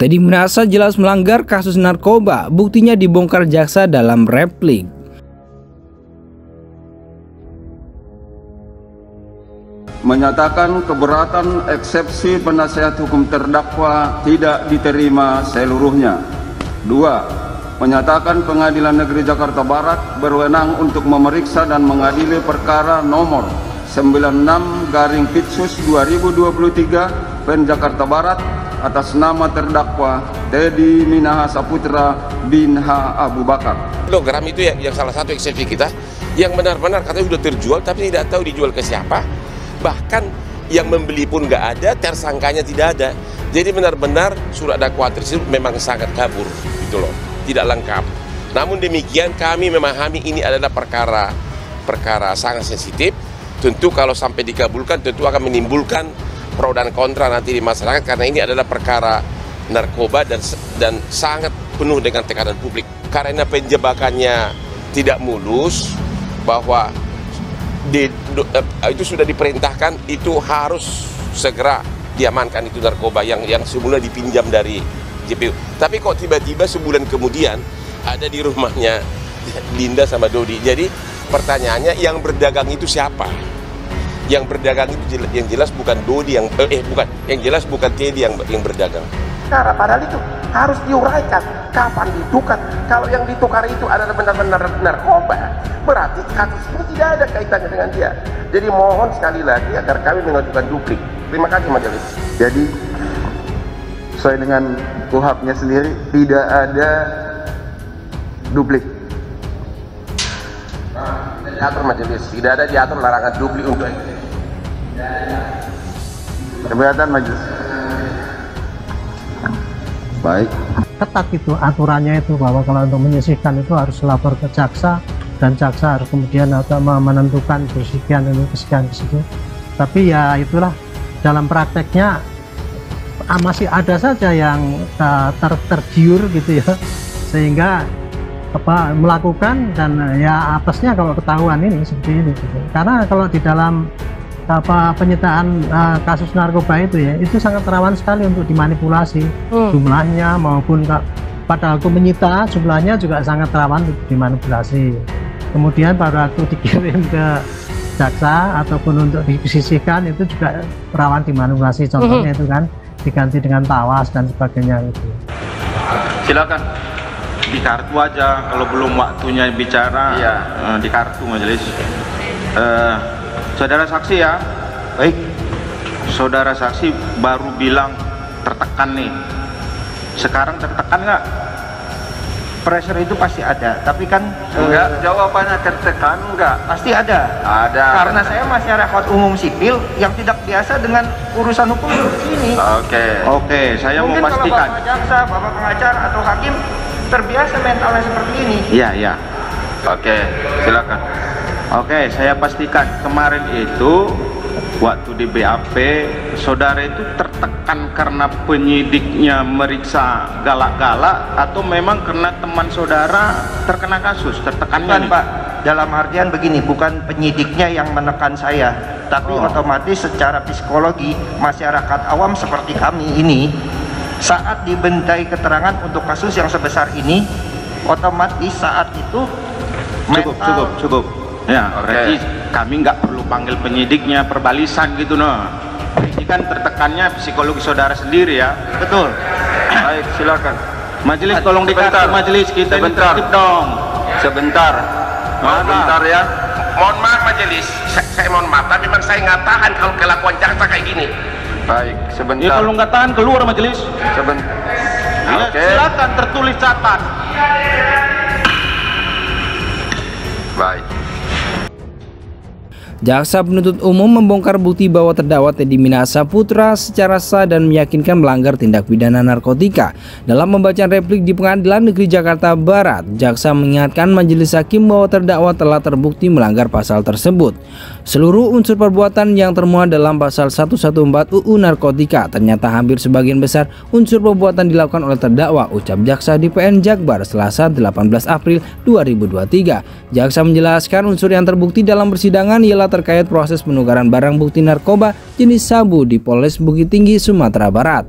Teddy Minahasa jelas melanggar kasus narkoba, buktinya dibongkar jaksa dalam replik. Menyatakan keberatan eksepsi penasihat hukum terdakwa tidak diterima seluruhnya. 2. Menyatakan Pengadilan Negeri Jakarta Barat berwenang untuk memeriksa dan mengadili perkara nomor 96/Pitsus 2023 Pen Jakarta Barat atas nama terdakwa Teddy Minahasa Putra bin H. Abu Bakar. Kilogram itu yang salah satu eksepsi kita, yang benar-benar katanya sudah terjual tapi tidak tahu dijual ke siapa. Bahkan yang membeli pun nggak ada, tersangkanya tidak ada. Jadi benar-benar surat dakwaan tersebut memang sangat kabur, gitu loh, tidak lengkap. Namun demikian kami memahami ini adalah perkara sangat sensitif. Tentu kalau sampai dikabulkan tentu akan menimbulkan pro dan kontra nanti di masyarakat, karena ini adalah perkara narkoba dan sangat penuh dengan tekanan publik. Karena penjebakannya tidak mulus, bahwa itu sudah diperintahkan, itu harus segera diamankan itu narkoba yang semula dipinjam dari JPU. Tapi kok tiba-tiba sebulan kemudian ada di rumahnya Linda sama Dodi. Jadi pertanyaannya, yang berdagang itu siapa? Yang berdagang itu yang jelas bukan Dodi yang jelas bukan Teddy yang berdagang. Karena padahal itu harus diuraikan kapan ditukar. Kalau yang ditukar itu adalah benar-benar narkoba, berarti kasus ini tidak ada kaitannya dengan dia. Jadi mohon sekali lagi agar kami mengajukan duplik. Terima kasih majelis. Jadi sesuai dengan KUHP-nya sendiri tidak ada duplik. Diatur majelis, tidak ada diatur larangan duplik untuk itu. Keberatan majelis. Baik. Ketat itu aturannya itu, bahwa kalau untuk menyisihkan itu harus lapor ke jaksa, dan jaksa harus kemudian menentukan sekian ini sekian ke situ. Tapi ya itulah, dalam prakteknya masih ada saja yang tergiur gitu ya, sehingga melakukan, dan ya apesnya kalau ketahuan ini seperti ini gitu. Karena kalau di dalam penyitaan kasus narkoba itu ya, itu sangat rawan sekali untuk dimanipulasi jumlahnya, maupun pada waktu menyita jumlahnya juga sangat rawan untuk dimanipulasi. Kemudian pada waktu dikirim ke jaksa ataupun untuk disisihkan itu juga rawan dimanipulasi. Contohnya itu kan diganti dengan tawas dan sebagainya itu. Silakan di kartu aja, kalau belum waktunya bicara ya, di kartu majelis. Saudara saksi ya, baik. Saudara saksi baru bilang tertekan nih. Sekarang tertekan nggak? Pressure itu pasti ada, tapi kan Enggak, jawabannya tertekan enggak? pasti ada. Ada. Karena saya masyarakat umum sipil yang tidak biasa dengan urusan hukum ini. Oke, saya Mungkin mau pastikan. kalau Bapak jaksa, Bapak pengacara atau hakim terbiasa mentalnya seperti ini. Iya. Oke, silakan. Oke, saya pastikan kemarin itu waktu di BAP saudara itu tertekan karena penyidiknya meriksa galak-galak, atau memang karena teman saudara terkena kasus tertekannya? Bukan, Pak. Dalam artian begini, bukan penyidiknya yang menekan saya, tapi otomatis secara psikologi masyarakat awam seperti kami ini saat dibentai keterangan untuk kasus yang sebesar ini, otomatis saat itu cukup. Ya, berarti kami nggak perlu panggil penyidiknya, perbalisan gitu noh. Ini kan tertekannya psikologi saudara sendiri ya. betul. Baik, silakan. Majelis tolong dikartu majelis kita ini tertib dong. Sebentar ya. Mohon maaf majelis, saya mohon maaf, tapi memang saya nggak tahan kalau kelakuan jaksa kayak gini. Baik, Ya sebentar. kalau nggak tahan keluar majelis. Sebentar. Ya, silakan tertulis catat. Baik. Jaksa penuntut umum membongkar bukti bahwa terdakwa Teddy Minahasa Putra secara sah dan meyakinkan melanggar tindak pidana narkotika. Dalam pembacaan replik di Pengadilan Negeri Jakarta Barat, jaksa mengingatkan majelis hakim bahwa terdakwa telah terbukti melanggar pasal tersebut. Seluruh unsur perbuatan yang termuat dalam pasal 114 UU Narkotika, ternyata hampir sebagian besar unsur perbuatan dilakukan oleh terdakwa, ucap jaksa di PN Jakbar Selasa 18 April 2023. Jaksa menjelaskan unsur yang terbukti dalam persidangan ialah terkait proses penukaran barang bukti narkoba jenis sabu di Polres Bukit Tinggi, Sumatera Barat.